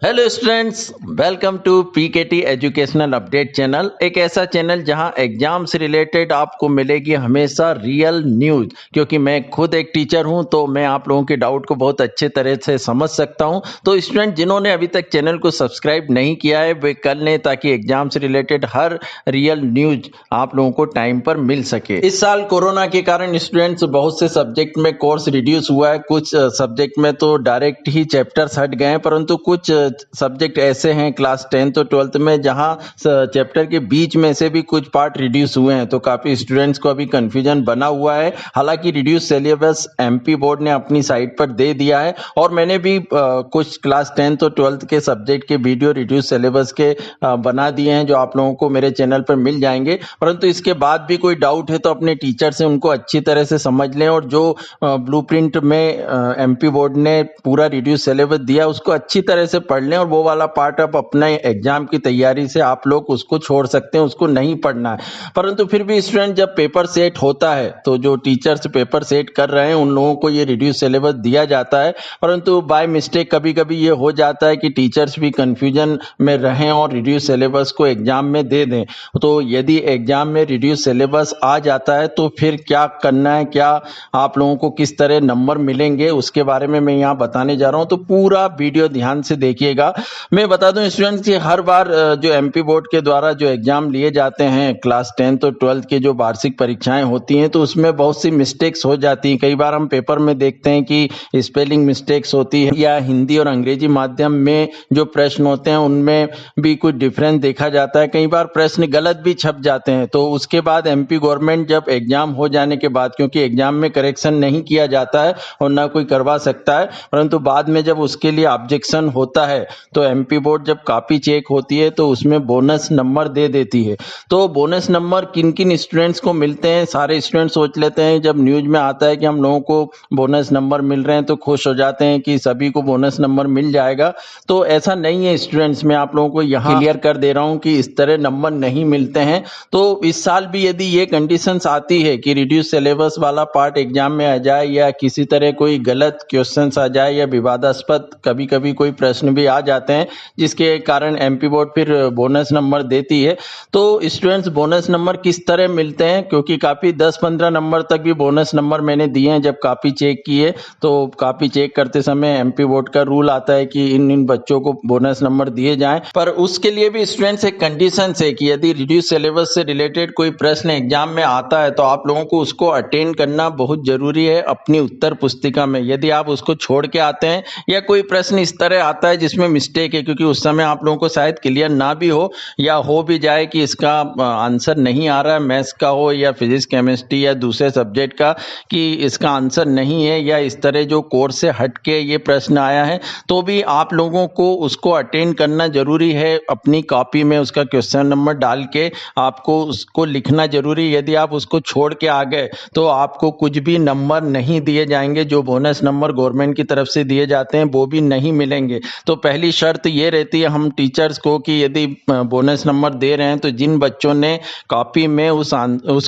Hello students, welcome to PKT educational update channel. एक ऐसा channel जहां एग्जाम से रिलेटेड आपको मिलेगी हमेशा रियल न्यूज। क्योंकि मैं खुद एक टीचर हूं तो मैं आप लोगों के डाउट को बहुत अच्छे तरह से समझ सकता हूं। तो स्टूडेंट जिन्होंने अभी तक चैनल को सब्सक्राइब नहीं किया है वे कर लें, ताकि एग्जाम से रिलेटेड हर रियल न्यूज आप लोगों को टाइम पर मिल सके। इस साल कोरोना के कारण स्टूडेंट्स बहुत से सब्जेक्ट में कोर्स रिड्यूस हुआ है। कुछ सब्जेक्ट में तो डायरेक्ट ही चैप्टर्स हट गए हैं, परंतु कुछ सब्जेक्ट ऐसे हैं क्लास 10th और 12th में जहां चैप्टर के बीच में से भी कुछ पार्ट रिड्यूस हुए हैं। तो काफी स्टूडेंट्स को अभी कंफ्यूजन बना हुआ है। हालांकि रिड्यूस सिलेबस एमपी बोर्ड ने अपनी साइट पर दे दिया है और मैंने भी कुछ क्लास 10th और 12th के सब्जेक्ट के वीडियो रिड्यूस सिलेबस के बना दिए हैं, जो आप लोगों को मेरे चैनल पर मिल जाएंगे। परंतु इसके बाद भी कोई डाउट है तो अपने टीचर से उनको अच्छी तरह से समझ लें, और जो ब्लूप्रिंट में एमपी बोर्ड ने पूरा रिड्यूस सिलेबस दिया उसको अच्छी तरह से पढ़ लें, और वो वाला पार्ट अब अपने एग्जाम की तैयारी से आप लोग उसको छोड़ सकते हैं, उसको नहीं पढ़ना है। परंतु फिर भी स्टूडेंट जब पेपर सेट होता है तो जो टीचर्स पेपर सेट कर रहे हैं उन लोगों को ये रिड्यूस सिलेबस दिया जाता है। परंतु बाय मिस्टेक कभी कभी ये हो जाता है कि टीचर्स भी कंफ्यूजन में रहें और रिड्यूस सिलेबस को एग्जाम में दे दें। तो यदि एग्जाम में रिड्यूस सिलेबस आ जाता है तो फिर क्या करना है, क्या आप लोगों को किस तरह नंबर मिलेंगे, उसके बारे में मैं यहाँ बताने जा रहा हूँ। तो पूरा वीडियो ध्यान से देखिएगा। मैं बता दूं स्टूडेंट्स कि हर बार जो एमपी बोर्ड के द्वारा जो एग्जाम लिए जाते हैं क्लास 10th और 12th के जो वार्षिक परीक्षाएं होती हैं, तो उसमें बहुत सी मिस्टेक्स हो जाती हैं। कई बार हम पेपर में देखते हैं कि स्पेलिंग मिस्टेक्स होती है, या हिंदी और अंग्रेजी माध्यम में जो प्रश्न होते हैं उनमें भी कुछ डिफरेंस देखा जाता है। कई बार प्रश्न गलत भी छप जाते हैं। तो उसके बाद एमपी गवर्नमेंट जब एग्जाम हो जाने के बाद, क्योंकि एग्जाम में करेक्शन नहीं किया जाता है और ना कोई करवा सकता है, परंतु बाद में जब उसके लिए ऑब्जेक्शन होता है तो एमपी बोर्ड जब कॉपी चेक होती है तो उसमें बोनस नंबर दे देती है। तो बोनस नंबर किन किन स्टूडेंट्स को मिलते हैं, सारे स्टूडेंट सोच लेते हैं जब न्यूज में आता है कि हम लोगों को बोनस नंबर मिल रहे हैं तो खुश हो जाते हैं कि सभी को बोनस नंबर मिल जाएगा। तो ऐसा नहीं है स्टूडेंट्स, मैं आप लोगों को यहाँ क्लियर कर दे रहा हूँ कि इस तरह नंबर नहीं मिलते हैं। तो इस साल भी यदि ये कंडीशंस आती है कि रिड्यूस सिलेबस वाला पार्ट एग्जाम में आ जाए, या किसी तरह कोई गलत क्वेश्चंस आ जाए, या विवादास्पद कभी कभी कोई प्रश्न भी आ जाते हैं जिसके कारण एमपी बोर्ड फिर बोनस नंबर देती है। तो स्टूडेंट्स बोनस नंबर किस तरह मिलते हैं, क्योंकि काफी 10-15 नंबर तक भी बोनस नंबर मैंने दिए हैं जब कॉपी चेक किए। तो कॉपी चेक करते समय एमपी बोर्ड का रूल आता है कि इन इन बच्चों को बोनस नंबर दिए जाएं, पर उसके लिए भी स्टूडेंट्स एक कंडीशन है कि यदि रिड्यूस सिलेबस से रिलेटेड कोई प्रश्न एग्जाम में आता है तो आप लोगों को उसको अटेंड करना बहुत जरूरी है अपनी उत्तर पुस्तिका में। यदि आप उसको छोड़ के आते हैं या कोई प्रश्न इस तरह आता है जिसमें मिस्टेक है, क्योंकि उस समय आप लोगों को शायद क्लियर ना भी हो, या हो भी जाए कि इसका आंसर नहीं आ रहा है, मैथ्स का हो या फिजिक्स केमिस्ट्री या दूसरे सब्जेक्ट का, कि इसका आंसर नहीं है, या इस तरह जो कोर्स से हटके ये प्रश्न आया है, तो भी आप लोगों को उसको अटेंड करना जरूरी है। अपनी कॉपी में उसका क्वेश्चन नंबर डाल के आपको उसको लिखना जरूरी है। यदि आप उसको छोड़ के आ गए तो आपको कुछ भी नंबर नहीं दिए जाएंगे। जो बोनस नंबर गवर्नमेंट की तरफ से दिए जाते हैं वो भी नहीं मिलेंगे। तो पहली शर्त ये रहती है हम टीचर्स को कि यदि बोनस नंबर दे रहे हैं तो जिन बच्चों ने कॉपी में उस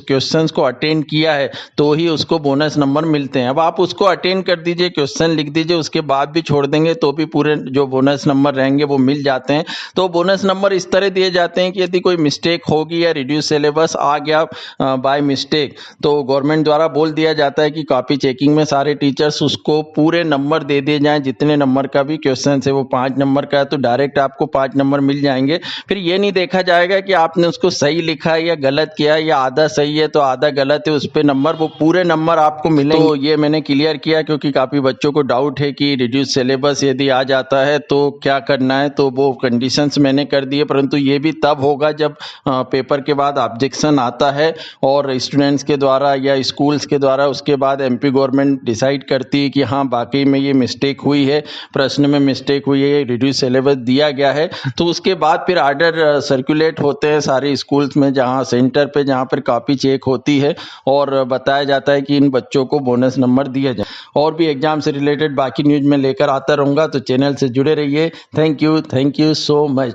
क्वेश्चंस को अटेंड किया है तो ही उसको बोनस नंबर मिलते हैं। अब आप उसको अटेंड कर दीजिए, क्वेश्चन लिख दीजिए, उसके बाद भी छोड़ देंगे तो भी पूरे जो बोनस नंबर रहेंगे वो मिल जाते हैं। तो बोनस नंबर इस तरह दिए जाते हैं कि यदि कोई मिस्टेक होगी या रिड्यूस सिलेबस आ गया बाय मिस्टेक, तो गवर्नमेंट द्वारा बोल दिया जाता है कि कॉपी चेकिंग में सारे टीचर्स उसको पूरे नंबर दे दिए जाएं। जितने नंबर का भी क्वेश्चन है, वो 5 नंबर का है तो डायरेक्ट आपको 5 नंबर मिल जाएंगे। फिर ये नहीं देखा जाएगा कि आपने उसको सही लिखा है या गलत किया है, या आधा सही है तो आधा गलत है, उस पे नंबर, वो पूरे नंबर आपको मिलेंगे। तो ये मैंने क्लियर किया क्योंकि काफी बच्चों को डाउट है कि रिड्यूस सिलेबस यदि आ जाता है तो क्या करना है, तो वो कंडीशंस मैंने कर दिए। परंतु ये भी तब होगा जब पेपर के बाद ऑब्जेक्शन आता है और स्टूडेंट्स के द्वारा या स्कूल्स के द्वारा उसके बाद एमपी गवर्नमेंट डिसाइड करती है कि हाँ वाकई में ये मिस्टेक हुई है, प्रश्न में मिस्टेक हुई है, रिड्यूस सिलेबस दिया गया है। तो उसके बाद फिर आर्डर सर्कुलेट होते हैं सारे स्कूल्स में, जहाँ सेंटर पे जहाँ पर कॉपी चेक होती है, और बताया जाता है कि इन बच्चों को बोनस नंबर दिया जाए। और भी एग्जाम से रिलेटेड बाकी न्यूज में लेकर आता रहूंगा, तो चैनल से जुड़े रहिए। Thank you so much.